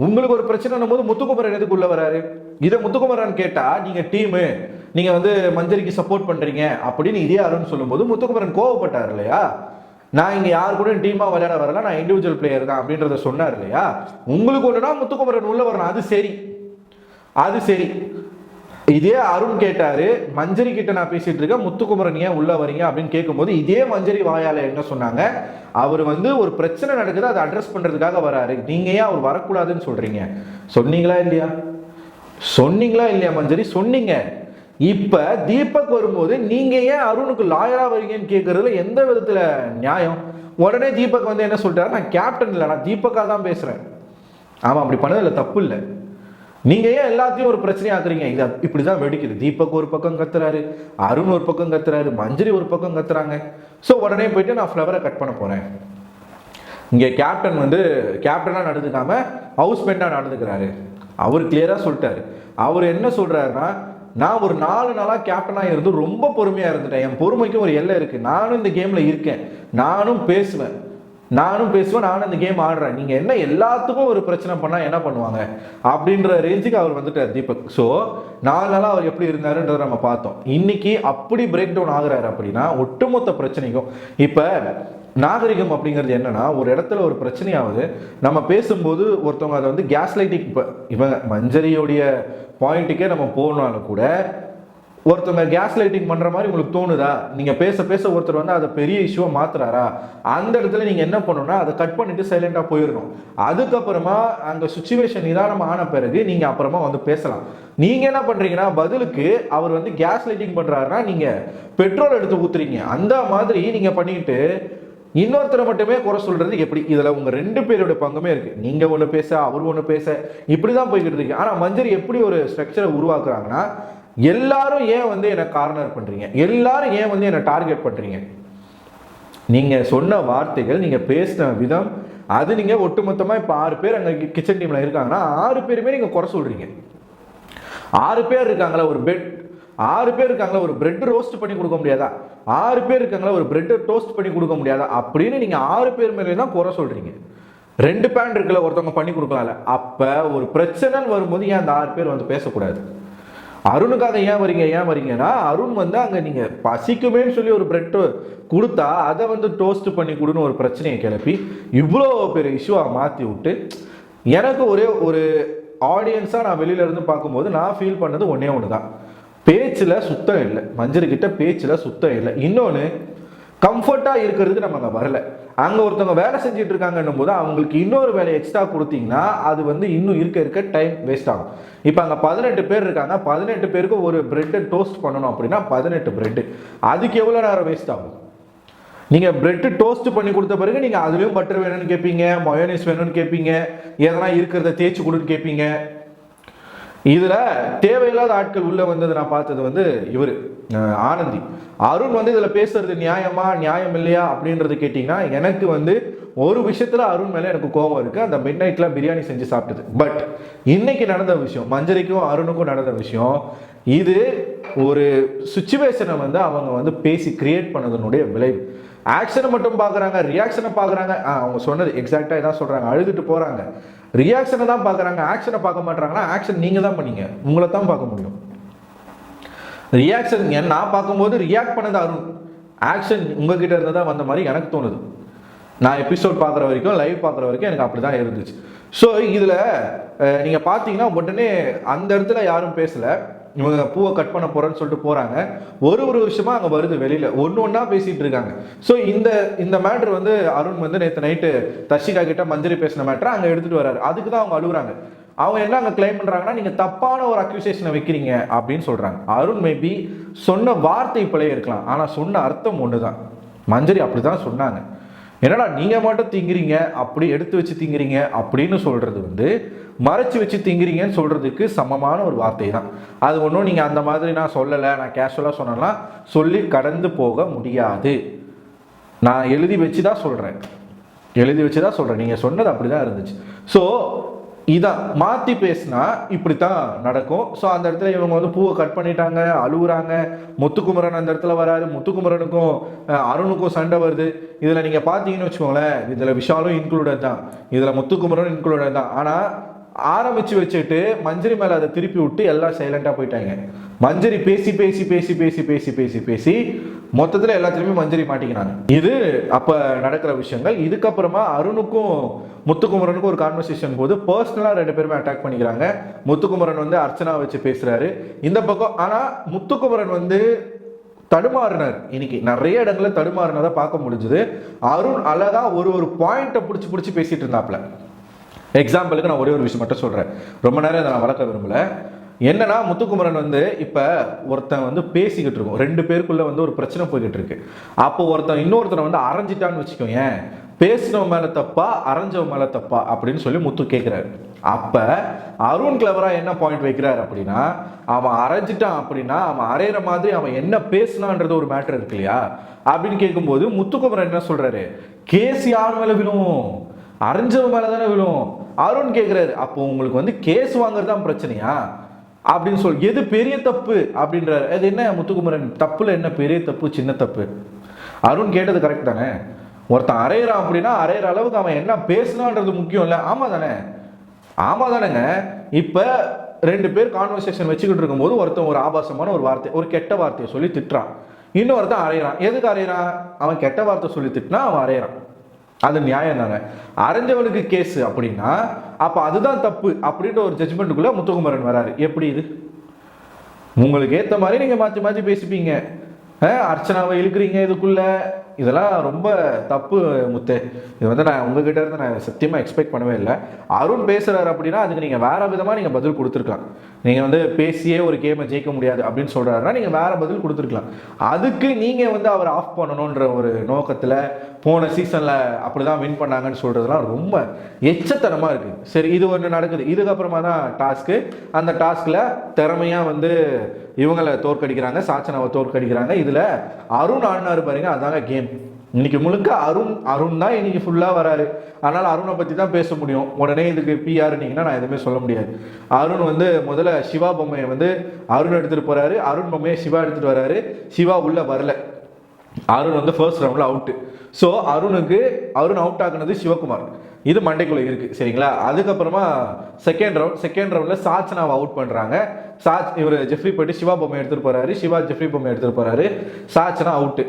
Speaker 1: உங்களுக்கு ஒரு பிரச்சனை போது முத்துக்குமரன் எதுக்குள்ள வராரு? இதை முத்துக்குமரன் கேட்டா நீங்க டீமு, நீங்க வந்து மஞ்சரிக்கு சப்போர்ட் பண்றீங்க அப்படின்னு இதே அருண் சொல்லும்போது முத்துக்குமரன் கோவப்பட்டார் இல்லையா? நான் இங்க யாரு கூட டீமா விளையாட வரல, நான் இண்டிவிஜுவல் பிளேயர் தான் அப்படின்றத சொன்னார் இல்லையா? உங்களுக்கு ஒண்ணுனா முத்துக்குமரன் உள்ள வரணும், அது சரி. இதே அருண் கேட்டாரு, மஞ்சரி கிட்ட நான் பேசிட்டு இருக்கேன், முத்துக்குமரன் ஏன் உள்ள வரீங்க அப்படின்னு கேட்கும்போது இதே மஞ்சரி வாயால என்ன சொன்னாங்க, அவர் வந்து ஒரு பிரச்சனை நடக்குது அதை அட்ரஸ் பண்றதுக்காக வராரு, நீங்க ஏன் அவர் வரக்கூடாதுன்னு சொல்றீங்க? சொன்னீங்களா இல்லையா மஞ்சரி? சொன்னீங்க. இப்ப தீபக் வரும்போது நீங்க ஏன் அருணுக்கு லாயரா வரீங்கன்னு கேட்கறதுல எந்த விதத்துல நியாயம்? உடனே தீபக் வந்து என்ன சொல்லிட்டாரு, நான் கேப்டன் இல்லை, நான் தீபக்கா தான் பேசுறேன். ஆமா, அப்படி பண்ணதுல தப்பு இல்லை. நீங்க ஏன் எல்லாத்தையும் ஒரு பிரச்சனையா ஆக்குறீங்க? இது இப்படிதான் வெடிக்குது. தீபக் ஒரு பக்கம் கத்துறாரு, அருண் ஒரு பக்கம் கத்துறாரு, மஞ்சரி ஒரு பக்கம் கத்துறாங்க. ஸோ உடனே போயிட்டு நான் ஃப்ளவரை கட் பண்ண போறேன். இங்க கேப்டன் வந்து கேப்டனா நடந்துக்காம ஹவுஸ் மேட்டா நடந்துக்கிறாரு. அவர் கிளியரா சொல்லிட்டாரு. அவர் என்ன சொல்றாருன்னா, நான் ஒரு 4 நாளா கேப்டனா இருந்து ரொம்ப பொறுமையா இருந்துட்டேன், என் பொறுமைக்கு ஒரு எல்லை இருக்கு, நானும் இந்த கேம்ல இருக்கேன், நானும் பேசுவேன், நானும் பேசுவேன், நானும் இந்த கேம் ஆடுறேன், நீங்கள் என்ன எல்லாத்துக்கும் ஒரு பிரச்சனை பண்ணால் என்ன பண்ணுவாங்க அப்படின்ற ரேஞ்சுக்கு அவர் வந்துட்டார் தீபக். ஸோ 4 நாளாக அவர் எப்படி இருந்தாருன்றதை நம்ம பார்த்தோம். இன்னைக்கு அப்படி பிரேக் டவுன் ஆகுறாரு அப்படின்னா ஒட்டுமொத்த பிரச்சனைக்கும் இப்போ நாகரிகம் அப்படிங்கிறது என்னன்னா, ஒரு இடத்துல ஒரு பிரச்சனையாவது நம்ம பேசும்போது ஒருத்தவங்க அதை வந்து கேஸ் லைட்டிங், இப்போ இவங்க மஞ்சரியோடைய பாயிண்ட்டுக்கே நம்ம போனாலும் கூட ஒருத்தவங்க கேஸ் லைட்டிங் பண்ணுற மாதிரி உங்களுக்கு தோணுதா? நீங்கள் பேச பேச ஒருத்தர் வந்து அதை பெரிய இஷ்யூவாக மாற்றுறாரா? அந்த இடத்துல நீங்கள் என்ன பண்ணணும்னா அதை கட் பண்ணிவிட்டு சைலண்டாக போயிடணும். அதுக்கப்புறமா அந்த சுச்சுவேஷன் நிதானம் ஆன பிறகு நீங்கள் அப்புறமா வந்து பேசலாம். நீங்கள் என்ன பண்ணுறீங்கன்னா, பதிலுக்கு அவர் வந்து கேஸ் லைட்டிங் பண்ணுறாருன்னா நீங்கள் பெட்ரோல் எடுத்து ஊற்றுறீங்க. அந்த மாதிரி நீங்கள் பண்ணிக்கிட்டு இன்னொருத்தரை மட்டுமே குறை சொல்றது எப்படி? இதுல உங்க 2 பேரோட பங்குமே இருக்கு. நீங்க ஒண்ணு பேச, அவர் ஒண்ணு பேச, இப்படிதான் போய்கிட்டு இருக்கு. ஆனா மஞ்சரி எப்படி ஒரு ஸ்ட்ரக்சரை உருவாக்குறாங்கன்னா, எல்லாரும் ஏன் வந்து என்ன கார்னர் பண்றீங்க, எல்லாரும் ஏன் வந்து என்ன டார்கெட் பண்றீங்க, நீங்க சொன்ன வார்த்தைகள், நீங்க பேசின விதம், அது நீங்க ஒட்டுமொத்தமா இப்ப 6 பேர் அங்க கிச்சன் டீம்ல இருக்காங்கன்னா 6 பேருமே நீங்க குறை சொல்றீங்க. 6 பேர் இருக்காங்களா, ஒரு பெட் 6 பேர் இருக்காங்களா, ஒரு பிரெட் ரோஸ்ட் பண்ணி கொடுக்க முடியாதா? 6 பேர் இருக்காங்களா, ஒரு பிரெட் டோஸ்ட் பண்ணி கொடுக்க முடியாதா? அப்படின்னு நீங்க 6 பேர் மேலே தான் குறை சொல்றீங்க. 2 பேன் இருக்குல்ல, ஒருத்தவங்க பண்ணி கொடுக்கலாம்ல. அப்ப ஒரு பிரச்சனைன்னு வரும்போது ஏன் அந்த 6 பேர் வந்து பேசக்கூடாது? அருணுக்காக ஏன் வரீங்கன்னா, அருண் வந்து அங்க நீங்க பசிக்குமேன்னு சொல்லி ஒரு பிரெட் கொடுத்தா அதை வந்து டோஸ்ட் பண்ணி கொடுன்னு ஒரு பிரச்சனையை கிளப்பி இவ்வளோ பெரிய இஷ்யூவா மாற்றி விட்டு, எனக்கு ஒரே ஒரு ஆடியன்ஸாக நான் வெளியில இருந்து பார்க்கும்போது நான் ஃபீல் பண்ணது ஒன்று தான், பேச்சில் சுத்தம் இல்லை. மஞ்சரி கிட்ட பேச்சில் சுத்தம் இல்லை. இன்னொன்று, கம்ஃபர்ட்டாக இருக்கிறதுக்கு நம்ம அங்கே வரல. அங்கே ஒருத்தவங்க வேலை செஞ்சுட்டு இருக்காங்கன்னும் போது அவங்களுக்கு இன்னொரு வேலை எக்ஸ்ட்ரா கொடுத்தீங்கன்னா அது வந்து இன்னும் இருக்க டைம் வேஸ்ட் ஆகும். இப்போ அங்கே 18 பேர் இருக்காங்க, 18 பேருக்கு ஒரு பிரெட்டை டோஸ்ட் பண்ணணும் அப்படின்னா 18 பிரெட்டு, அதுக்கு எவ்வளோ நேரம் வேஸ்ட் ஆகும்? நீங்கள் பிரெட்டு டோஸ்ட் பண்ணி கொடுத்த பிறகு நீங்கள் அதுலேயும் பட்டர் வேணும்னு கேட்பீங்க, மயோனைஸ் வேணும்னு கேட்பீங்க, எதனா இருக்கிறத தேய்ச்சி கொடுன்னு கேட்பீங்க. இதுல தேவையில்லாத ஆட்கள் உள்ள வந்தது நான் பார்த்தது வந்து இவர் ஆனந்தி. அருண் வந்து இதுல பேசுறது நியாயமா நியாயம் இல்லையா அப்படின்றது கேட்டீங்கன்னா, எனக்கு வந்து ஒரு விஷயத்துல அருண் மேல எனக்கு கோபம் இருக்கு, அந்த மிட் நைட்ல பிரியாணி செஞ்சு சாப்பிட்டது. பட் இன்னைக்கு நடந்த விஷயம், மஞ்சரிக்கும் அருணுக்கும் நடந்த விஷயம், இது ஒரு சுச்சுவேஷனை வந்து அவங்க வந்து பேசி கிரியேட் பண்ணதனுடைய விளைவு. ஆக்ஷனை மட்டும் பார்க்குறாங்க, ரியாக்ஷனை பார்க்குறாங்க. அவங்க சொன்னது எக்ஸாக்டாக இதான் சொல்கிறாங்க, அழுதுட்டு போகிறாங்க. ரியாக்ஷனை தான் பார்க்குறாங்க, ஆக்ஷனை பார்க்க மாட்டாங்கன்னா ஆக்ஷன் நீங்கள் தான் பண்ணீங்க, உங்களை தான் பார்க்க முடியும். ரியாக்ஷன் நான் பார்க்கும்போது ரியாக்ட் பண்ணது அருண், ஆக்ஷன் உங்ககிட்ட இருந்து தான் வந்த மாதிரி எனக்கு தோணுது. நான் எபிசோட் பார்க்குற வரைக்கும், லைவ் பார்க்குற வரைக்கும் எனக்கு அப்படி தான் இருந்துச்சு. ஸோ இதில் நீங்கள் பார்த்தீங்கன்னா உடனே அந்த இடத்துல யாரும் பேசலை, இவங்க பூவை கட் பண்ண போறேன்னு சொல்லிட்டு போறாங்க. ஒரு விஷயமா அங்கே வருது வெளியில, ஒன்றா பேசிட்டு இருக்காங்க. ஸோ இந்த மேட்ரு வந்து அருண் வந்து நேற்று நைட்டு தர்ஷிகா கிட்ட மஞ்சரி பேசின மேட்ரை அங்கே எடுத்துட்டு வராரு. அதுக்கு தான் அவங்க அழுகுறாங்க. அவங்க என்ன அங்கே கிளைம் பண்றாங்கன்னா, நீங்க தப்பான ஒரு அக்யூசேஷனை வைக்கிறீங்க அப்படின்னு சொல்றாங்க. அருண் மேபி சொன்ன வார்த்தை பிழைய இருக்கலாம், ஆனா சொன்ன அர்த்தம் ஒண்ணுதான். மஞ்சரி அப்படிதான் சொன்னாங்க. என்னடா நீங்க மட்டும் திங்கிறீங்க, அப்படி எடுத்து வச்சு திங்கிறீங்க அப்படின்னு சொல்றது வந்து மறைச்சு வச்சு திங்கிறீங்கன்னு சொல்றதுக்கு சமமான ஒரு வார்த்தை தான் அது. ஒன்றும் நீங்க அந்த மாதிரி நான் சொல்லலை, நான் கேஷுவலாக சொன்னலாம் சொல்லி கடந்து போக முடியாது. நான் எழுதி வச்சு தான் சொல்றேன், நீங்க சொன்னது அப்படிதான் இருந்துச்சு. ஸோ இதான் மாற்றி பேசினா இப்படித்தான் நடக்கும். ஸோ அந்த இடத்துல இவங்க வந்து பூவை கட் பண்ணிட்டாங்க, அழுகுறாங்க. முத்துக்குமரன் அந்த இடத்துல வராரு, முத்துக்குமரனுக்கும் அருணுக்கும் சண்டை வருது. இதில் நீங்கள் பார்த்தீங்கன்னு வச்சுக்கோங்களேன், இதில் விஷாலும் இன்க்ளூடட் தான், இதில் முத்துக்குமரனும் இன்க்ளூடட் தான். ஆனால் ஆரம்பிச்சு வச்சுட்டு மஞ்சரி மேலே அதை திருப்பி விட்டு எல்லாம் சைலண்டாக போயிட்டாங்க. மஞ்சரி பேசி பேசி பேசி பேசி பேசி பேசி பேசி மொத்தத்தில் எல்லாத்துலேயுமே மஞ்சரி மாட்டிக்கிறாங்க. இது அப்போ நடக்கிற விஷயங்கள். இதுக்கப்புறமா அருணுக்கும் முத்துக்குமரனுக்கும் ஒரு கான்வர்சேஷன் போது பர்சனலாக 2 பேருமே அட்டாக் பண்ணிக்கிறாங்க. முத்துக்குமரன் வந்து அர்ச்சனா வச்சு பேசுகிறாரு இந்த பக்கம். ஆனால் முத்துக்குமரன் வந்து தடுமாறினார். இன்னைக்கு நிறைய இடங்களில் தடுமாறினதை பார்க்க முடிஞ்சுது. அருண் அழகா ஒரு பாயிண்ட்டை பிடிச்சி பேசிட்டு இருந்தாப்ல. எக்ஸாம்பிளுக்கு நான் ஒரே ஒரு விஷயம் மட்டும் சொல்கிறேன், ரொம்ப நேரம் இதை நான் வளர்க்க விரும்பல. என்னன்னா, முத்துக்குமரன் வந்து இப்போ ஒருத்தன் வந்து பேசிக்கிட்டு இருக்கும், 2 பேருக்குள்ள வந்து ஒரு பிரச்சனை போய்கிட்டு இருக்கு. அப்போ ஒருத்தன் இன்னொருத்தனை வந்து அரைஞ்சிட்டான்னு வச்சுக்கோங்க, பேசினவன் மேலே தப்பா அரைஞ்சவன் மேலே தப்பா அப்படின்னு சொல்லி முத்து கேட்குறாரு. அப்போ அருண் கிளவரா என்ன பாயிண்ட் வைக்கிறார் அப்படின்னா, அவன் அரைஞ்சிட்டான் அப்படின்னா அவன் அரைகிற மாதிரி அவன் என்ன பேசினான்றது ஒரு மேட்டர் இருக்கு இல்லையா அப்படின்னு கேட்கும்போது முத்துக்குமரன் என்ன சொல்றாரு, கேஸ் யார் மேலே விழும், அரைஞ்சவன் மேலே தானே விழும். அருண் கேட்குறாரு, அப்போ உங்களுக்கு வந்து கேஸ் வாங்குறது தான் பிரச்சனையா அப்படின்னு சொல்லி, எது பெரிய தப்பு அப்படின்றாரு. அது என்ன முத்துக்குமரன், தப்புல என்ன பெரிய தப்பு சின்ன தப்பு? அருண் கேட்டது கரெக்ட் தானே, ஒருத்தன் அரைகிறான் அப்படின்னா அரைகிற அளவுக்கு அவன் என்ன பேசுனான்றது முக்கியம் இல்லை. ஆமாம் தானேங்க. இப்போ 2 பேர் கான்வர்சேஷன் வச்சுக்கிட்டு இருக்கும்போது ஒருத்தன் ஒரு ஆபாசமான ஒரு வார்த்தை, ஒரு கெட்ட வார்த்தையை சொல்லி திட்டுறான். இன்னொருத்தன் அரைகிறான். எதுக்கு அரைகிறான்? அவன் கெட்ட வார்த்தை சொல்லி திட்டினா அவன் அரைகிறான். அது நியாயம் தானே. அரைஞ்சவனுக்கு கேஸ் அப்படின்னா அப்போ அதுதான் தப்பு அப்படின்ற ஒரு ஜட்ஜ்மெண்ட்டுக்குள்ளே முத்துக்குமரன் வராரு. எப்படி இது? உங்களுக்கு ஏற்ற மாதிரி நீங்கள் மாற்றி மாற்றி பேசிப்பீங்க. அர்ச்சனாவை இழுக்கிறீங்க இதுக்குள்ள. இதெல்லாம் ரொம்ப தப்பு முத்து. இது வந்து நான் உங்ககிட்ட இருந்து நான் சத்தியமாக எக்ஸ்பெக்ட் பண்ணவே இல்லை. அருண் பேசுகிறாரு அப்படின்னா அதுக்கு நீங்கள் வேறு விதமாக நீங்கள் பதில் கொடுத்துருக்கலாம். நீங்கள் வந்து பேசியே ஒரு கேமை ஜெயிக்க முடியாது அப்படின்னு சொல்கிறாருன்னா நீங்கள் வேறு பதில் கொடுத்துருக்கலாம். அதுக்கு நீங்கள் வந்து அவர் ஆஃப் பண்ணணுன்ற ஒரு நோக்கத்தில் போன சீசனில் அப்படி தான் வின் பண்ணாங்கன்னு சொல்கிறதுலாம் ரொம்ப எச்சத்தனமாக இருக்குது. சரி, இது ஒன்று நடக்குது. இதுக்கப்புறமா தான் டாஸ்க்கு. அந்த டாஸ்கில் திறமையாக வந்து இவங்களை தோற்கடிக்கிறாங்க, சாச்சனாவை தோற்கடிக்கிறாங்க. இதில் அருண் ஆடினாரு பாருங்க, அதாங்க கேம். இன்னைக்கு முழுக்க அருண் தான் இன்னைக்கு ஃபுல்லாக வராரு. அதனால் அருணை பற்றி தான் பேச முடியும். உடனே இதுக்கு பிஆர்னிங்கன்னா நான் எதுவுமே சொல்ல முடியாது. அருண் வந்து முதல்ல சிவா பொம்மையை வந்து அருண் எடுத்துகிட்டு போகிறாரு, அருண் பொம்மையை சிவா எடுத்துகிட்டு வராரு. சிவா உள்ளே வரல. அருண் வந்து ஃபர்ஸ்ட் ரவுண்டில் அவுட்டு. ஸோ அருண் அவுட் ஆகுனது சிவகுமார். இது மண்டைக்குள்ளே இருக்குது, சரிங்களா. அதுக்கப்புறமா செகண்ட் ரவுண்டில் சாச்சனாவை அவுட் பண்ணுறாங்க. இவர் ஜெஃப்ரி போய்ட்டு சிவா பொம்மை எடுத்துகிட்டு போகிறாரு, சிவா ஜெஃப்ரி பொம்மை எடுத்துகிட்டு போகிறாரு. சாச்சனா அவுட்டு.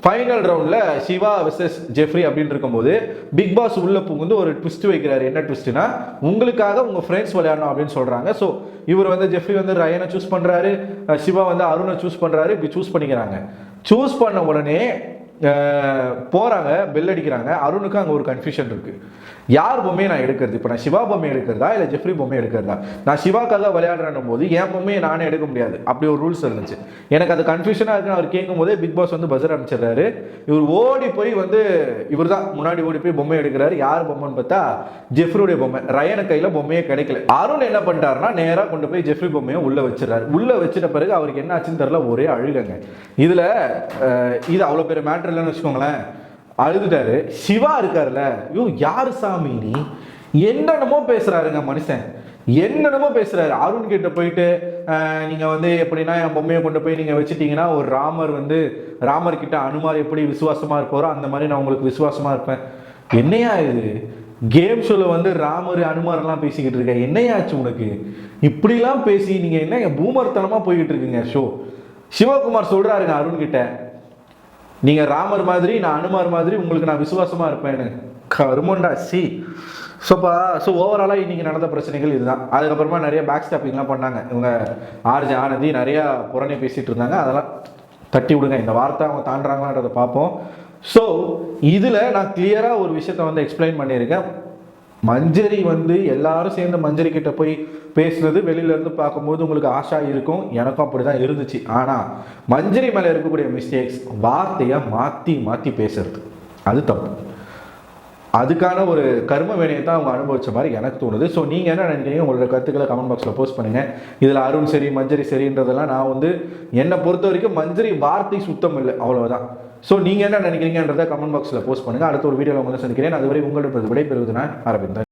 Speaker 1: ஃபைனல் ரவுண்டில் சிவா வெர்சஸ் ஜெஃப்ரி அப்படின்னு இருக்கும்போது பிக் பாஸ் உள்ள புகுந்து ஒரு ட்விஸ்ட் வைக்கிறாரு. என்ன ட்விஸ்ட்னா, உங்களுக்காக உங்கள் ஃப்ரெண்ட்ஸ் விளையாடணும் அப்படின்னு சொல்கிறாங்க. ஸோ இவர் வந்து ஜெஃப்ரி வந்து ரயனை சூஸ் பண்ணுறாரு, சிவா வந்து அருணை சூஸ் பண்ணுறாரு. இப்படி சூஸ் பண்ணிக்கிறாங்க. சூஸ் பண்ண உடனே போகிறாங்க, பெல் அடிக்கிறாங்க. அருணுக்கு அங்கே ஒரு கன்ஃபியூஷன் இருக்குது. யார் பொம்மையை நான் எடுக்கிறது? இப்போ நான் சிவா பொம்மை எடுக்கிறதா இல்லை ஜெஃப்ரி பொம்மை எடுக்கிறதா? நான் சிவாக்காக விளையாடுறேன் போது என் பொம்மையை நானே எடுக்க முடியாது, அப்படி ஒரு ரூல்ஸ் இருந்துச்சு. எனக்கு அது கன்ஃபியூஷனாக இருக்குன்னு அவர் கேட்கும் போதே பிக் பாஸ் வந்து பஸ்ஸர் அனுப்பிச்சிடுறாரு. இவர் ஓடி போய் வந்து இவர் தான் முன்னாடி ஓடி போய் பொம்மை எடுக்கிறாரு. யார் பொம்மைன்னு பார்த்தா ஜெஃப்ரியுடைய பொம்மை. ரயனு கையில் பொம்மையே கிடைக்கல. அருண் என்ன பண்ணிட்டாருன்னா நேராக கொண்டு போய் ஜெஃப்ரி பொம்மையை உள்ளே வச்சிடறாரு. உள்ளே வச்சிட்ட பிறகு அவருக்கு என்ன ஆச்சுன்னு தெரியல, ஒரே அழுகங்க. இதில் இது அவ்வளோ பெரிய மேட்ரு இல்லைன்னு வச்சுக்கோங்களேன். அழுதுட்டாரு. சிவா இருக்காருல்ல, ஐயோ யாரு சாமி நீ, என்னென்னமோ பேசுறாருங்க மனுஷன், என்னென்னமோ பேசுறாரு. அருண் கிட்ட போயிட்டு நீங்கள் வந்து எப்படின்னா என் பொம்மையை கொண்டு போய் நீங்கள் வச்சுட்டீங்கன்னா ஒரு ராமர் கிட்ட அனுமார் எப்படி விசுவாசமாக இருப்பாரோ அந்த மாதிரி நான் உங்களுக்கு விசுவாசமாக இருப்பேன். என்னையா இது கேம் ஷோவில் வந்து ராமர் அனுமாரெல்லாம் பேசிக்கிட்டு இருக்க, என்னையாச்சு உனக்கு? இப்படிலாம் பேசி நீங்கள் என்ன பூமர்த்தனமாக போய்கிட்டு இருக்கீங்க ஷோ. சிவகுமார் சொல்கிறாருங்க அருண் கிட்ட, நீங்கள் ராமர் மாதிரி நான் அனுமார் மாதிரி உங்களுக்கு நான் விசுவாசமாக இருப்பேன்னு. கருமண்டா சி. ஸோ ஓவராலாக இன்றைக்கி நடந்த பிரச்சனைகள் இதுதான். அதுக்கப்புறமா நிறைய பேக் ஸ்டாப்பிங்லாம் பண்ணாங்க. இவங்க ஆர்ஜி ஆனந்தி நிறையா புறணை பேசிகிட்டு இருந்தாங்க. அதெல்லாம் தட்டி விடுங்க. இந்த வார்த்தை அவங்க தாண்டுறாங்கன்றதை பார்ப்போம். ஸோ இதில் நான் கிளியராக ஒரு விஷயத்த வந்து எக்ஸ்பிளைன் பண்ணியிருக்கேன். மஞ்சரி வந்து எல்லாரும் சேர்ந்து மஞ்சரி கிட்ட போய் பேசுனது வெளியிலேருந்து பார்க்கும்போது உங்களுக்கு ஆஷா இருக்கும், எனக்கும் அப்படி தான் இருந்துச்சு. ஆனால் மஞ்சரி மேலே இருக்கக்கூடிய மிஸ்டேக்ஸ் வார்த்தையை மாற்றி மாற்றி பேசுறது, அது தப்பு. அதுக்கான ஒரு கர்ம வினையை தான் அவங்க அனுபவிச்ச மாதிரி எனக்கு தோணுது. ஸோ நீங்கள் என்ன நினைக்கிறீங்க? உங்களோட கருத்துக்களை கமெண்ட் பாக்ஸில் போஸ்ட் பண்ணுங்கள். இதில் அருண் சரி மஞ்சரி சரின்றதெல்லாம் நான் வந்து என்னை பொறுத்த வரைக்கும் மஞ்சரி வார்த்தை சுத்தம் இல்லை, அவ்வளோதான். ஸோ நீங்கள் என்ன நினைக்கிறீங்கன்றதை கமெண்ட் பாக்ஸில் போஸ்ட் பண்ணுங்கள். அடுத்த ஒரு வீடியோவில் வந்து சந்திக்கிறேன். அதுவரை உங்களிடம் விடைபெறுவது நான் அரவிந்தன்.